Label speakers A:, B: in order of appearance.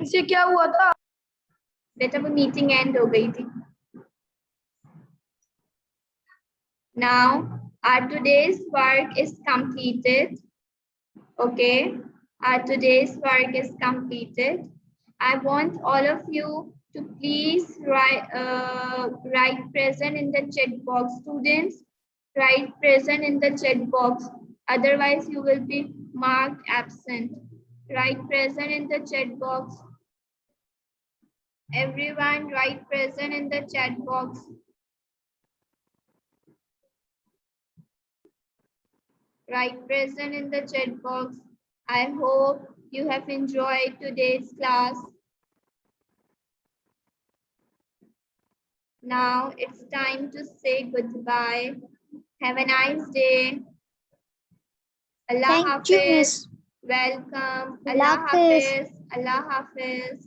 A: इसे क्या हुआ था?
B: बेटा वो मीटिंग एंड हो गई थी। Now our today's work is completed. Okay, our today's work is completed. I want all of you to please write present in the chat box. Students, write present in the chat box. Otherwise, you will be marked absent. Write present in the chat box. Everyone, write present in the chat box. Write present in the chat box. I hope you have enjoyed today's class. Now it's time to say goodbye. Have a nice day. Allah
C: Thank you,
B: Hafiz.
C: Miss.
B: Welcome.
C: Allah
B: Allah
C: Hafiz.
B: Hafiz. Allah Hafiz.